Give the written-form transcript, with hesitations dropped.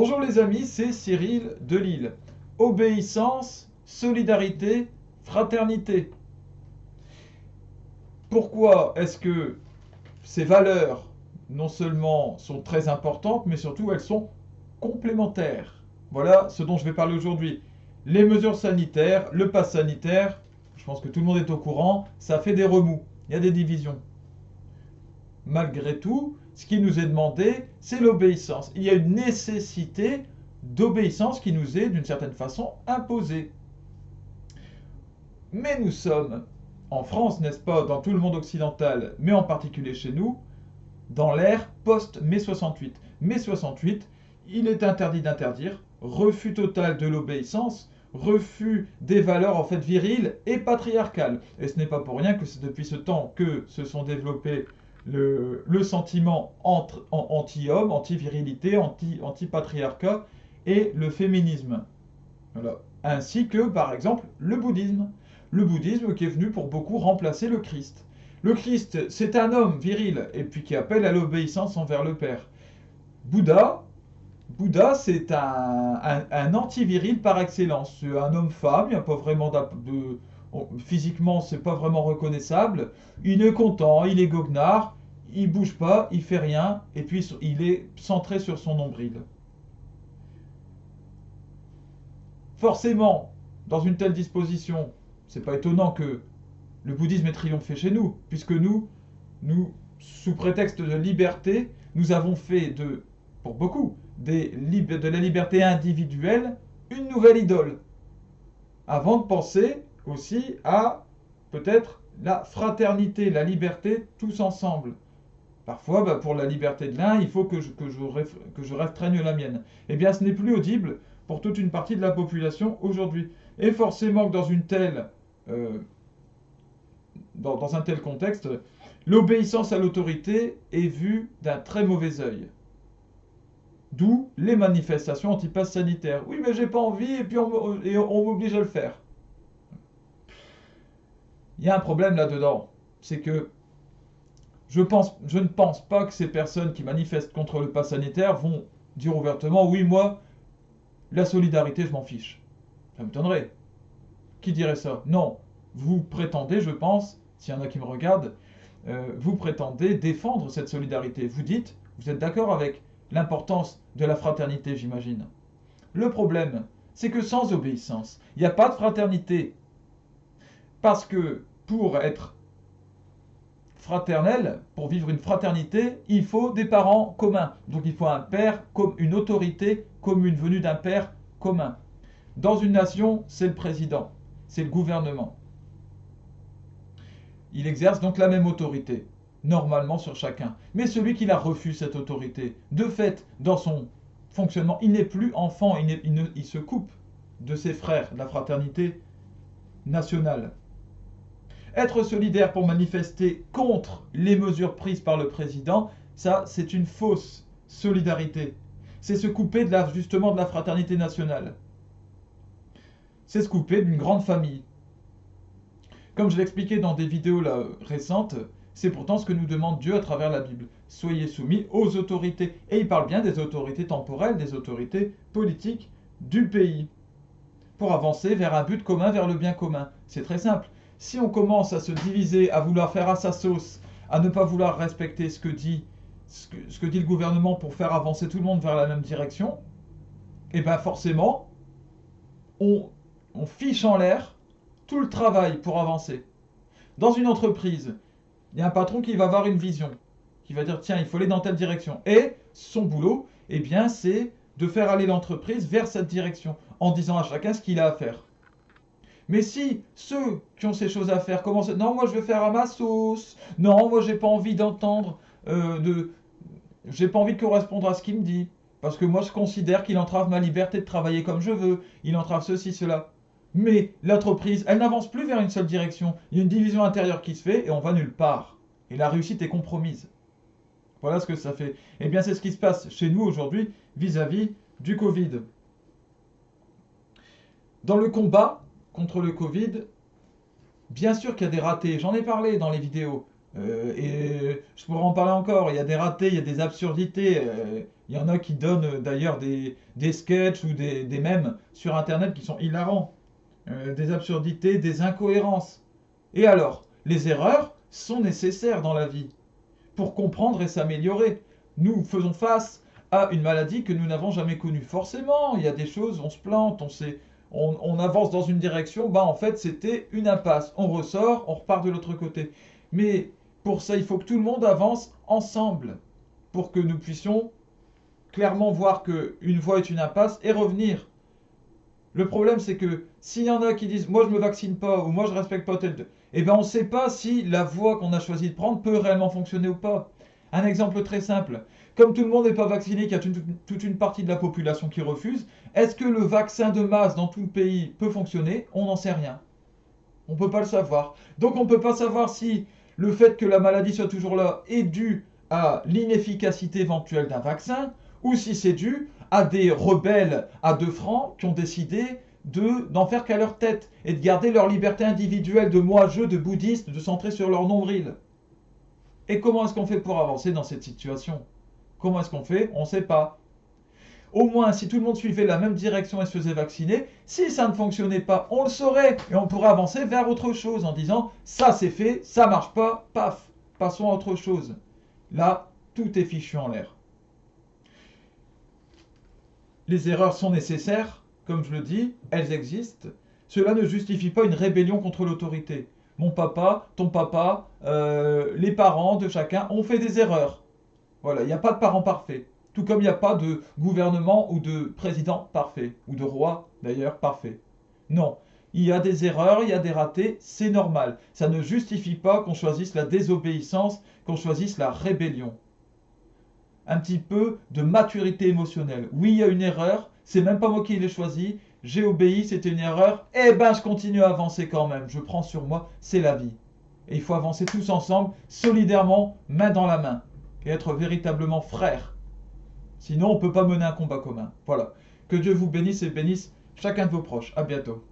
Bonjour les amis, c'est Cyril de Lille. Obéissance, solidarité, fraternité. Pourquoi est-ce que ces valeurs, non seulement sont très importantes, mais surtout elles sont complémentaires? Voilà ce dont je vais parler aujourd'hui. Les mesures sanitaires, le pass sanitaire, je pense que tout le monde est au courant, ça fait des remous, il y a des divisions. Malgré tout, ce qui nous est demandé, c'est l'obéissance. Il y a une nécessité d'obéissance qui nous est d'une certaine façon imposée. Mais nous sommes en France, n'est-ce pas, dans tout le monde occidental, mais en particulier chez nous, dans l'ère post-mai 68. Mai 68, il est interdit d'interdire, refus total de l'obéissance, refus des valeurs en fait viriles et patriarcales. Et ce n'est pas pour rien que c'est depuis ce temps que se sont développés le sentiment anti-homme, anti-virilité, anti-patriarcat et le féminisme. Voilà. Ainsi que, par exemple, le bouddhisme. Le bouddhisme qui est venu pour beaucoup remplacer le Christ. Le Christ, c'est un homme viril et puis qui appelle à l'obéissance envers le Père. Bouddha, c'est un anti-viril par excellence. C'est un homme-femme, il n'y a pas vraiment physiquement, c'est pas vraiment reconnaissable. Il est content, il est goguenard, il bouge pas, il fait rien, et puis il est centré sur son nombril. Forcément, dans une telle disposition, c'est pas étonnant que le bouddhisme ait triomphé chez nous, puisque nous, sous prétexte de liberté, nous avons fait pour beaucoup, de la liberté individuelle une nouvelle idole. Avant de penser aussi à peut-être la fraternité, la liberté tous ensemble. Parfois, pour la liberté de l'un, il faut que je restreigne la mienne. Eh bien, ce n'est plus audible pour toute une partie de la population aujourd'hui. Et forcément que dans un tel contexte, l'obéissance à l'autorité est vue d'un très mauvais œil. D'où les manifestations anti-pass sanitaire. Oui, mais j'ai pas envie et puis on m'oblige à le faire. Il y a un problème là-dedans. C'est que je ne pense pas que ces personnes qui manifestent contre le pass sanitaire vont dire ouvertement oui, moi, la solidarité, je m'en fiche. Ça m'étonnerait. Qui dirait ça? Non. Vous prétendez, je pense, s'il y en a qui me regardent, vous prétendez défendre cette solidarité. Vous dites, vous êtes d'accord avec l'importance de la fraternité, j'imagine. Le problème, c'est que sans obéissance, il n'y a pas de fraternité. Parce que pour être fraternel, pour vivre une fraternité, il faut des parents communs. Donc il faut un père, une autorité commune venue d'un père commun. Dans une nation, c'est le président, c'est le gouvernement. Il exerce donc la même autorité, normalement sur chacun. Mais celui qui la refuse, cette autorité, de fait, dans son fonctionnement, il n'est plus enfant, il se coupe de ses frères, de la fraternité nationale. Être solidaire pour manifester contre les mesures prises par le président, ça, c'est une fausse solidarité. C'est se couper justement de la fraternité nationale. C'est se couper d'une grande famille. Comme je l'expliquais dans des vidéos récentes, c'est pourtant ce que nous demande Dieu à travers la Bible. Soyez soumis aux autorités. Et il parle bien des autorités temporelles, des autorités politiques du pays. Pour avancer vers un but commun, vers le bien commun. C'est très simple. Si on commence à se diviser, à vouloir faire à sa sauce, à ne pas vouloir respecter ce que dit le gouvernement pour faire avancer tout le monde vers la même direction, et bien forcément, on fiche en l'air tout le travail pour avancer. Dans une entreprise, il y a un patron qui va avoir une vision, qui va dire tiens, il faut aller dans telle direction. Et son boulot, eh bien, c'est de faire aller l'entreprise vers cette direction, en disant à chacun ce qu'il a à faire. Mais si ceux qui ont ces choses à faire commencent, non, moi je vais faire à ma sauce, non, moi j'ai pas envie d'entendre, j'ai pas envie de correspondre à ce qu'il me dit, parce que moi je considère qu'il entrave ma liberté de travailler comme je veux, il entrave ceci, cela. Mais l'entreprise, elle n'avance plus vers une seule direction, il y a une division intérieure qui se fait et on va nulle part. Et la réussite est compromise. Voilà ce que ça fait. Eh bien c'est ce qui se passe chez nous aujourd'hui vis-à-vis du Covid. Dans le combat contre le Covid, bien sûr qu'il y a des ratés, j'en ai parlé dans les vidéos, et je pourrais en parler encore, il y a des ratés, il y a des absurdités, Il y en a qui donnent d'ailleurs des sketchs ou des mèmes sur Internet qui sont hilarants. Des absurdités, des incohérences. Et alors, les erreurs sont nécessaires dans la vie pour comprendre et s'améliorer. Nous faisons face à une maladie que nous n'avons jamais connue. Forcément, il y a des choses, on se plante, on avance dans une direction, en fait c'était une impasse. On ressort, on repart de l'autre côté. Mais pour ça, il faut que tout le monde avance ensemble pour que nous puissions clairement voir qu'une voie est une impasse et revenir. Le problème, c'est que s'il y en a qui disent moi je me vaccine pas ou moi je respecte pas tel, eh ben on ne sait pas si la voie qu'on a choisi de prendre peut réellement fonctionner ou pas. Un exemple très simple. Comme tout le monde n'est pas vacciné, qu'il y a toute une partie de la population qui refuse, est-ce que le vaccin de masse dans tout le pays peut fonctionner? On n'en sait rien. On ne peut pas le savoir. Donc on ne peut pas savoir si le fait que la maladie soit toujours là est dû à l'inefficacité éventuelle d'un vaccin ou si c'est dû à des rebelles à 2 francs qui ont décidé d'en faire qu'à leur tête et de garder leur liberté individuelle de moi-je, de bouddhiste, de centrer sur leur nombril. Et comment est-ce qu'on fait pour avancer dans cette situation? Comment est-ce qu'on fait? On ne sait pas. Au moins, si tout le monde suivait la même direction et se faisait vacciner, si ça ne fonctionnait pas, on le saurait et on pourrait avancer vers autre chose en disant ça c'est fait, ça marche pas, paf, passons à autre chose. Là, tout est fichu en l'air. Les erreurs sont nécessaires, comme je le dis, elles existent. Cela ne justifie pas une rébellion contre l'autorité. Mon papa, ton papa, les parents de chacun ont fait des erreurs. Voilà, il n'y a pas de parents parfaits. Tout comme il n'y a pas de gouvernement ou de président parfait, ou de roi d'ailleurs parfait. Non, il y a des erreurs, il y a des ratés, c'est normal. Ça ne justifie pas qu'on choisisse la désobéissance, qu'on choisisse la rébellion. Un petit peu de maturité émotionnelle. Oui, il y a une erreur, c'est même pas moi qui l'ai choisi, j'ai obéi, c'était une erreur, eh ben je continue à avancer quand même, je prends sur moi, c'est la vie. Et il faut avancer tous ensemble, solidairement, main dans la main, et être véritablement frères. Sinon, on ne peut pas mener un combat commun. Voilà. Que Dieu vous bénisse et bénisse chacun de vos proches. À bientôt.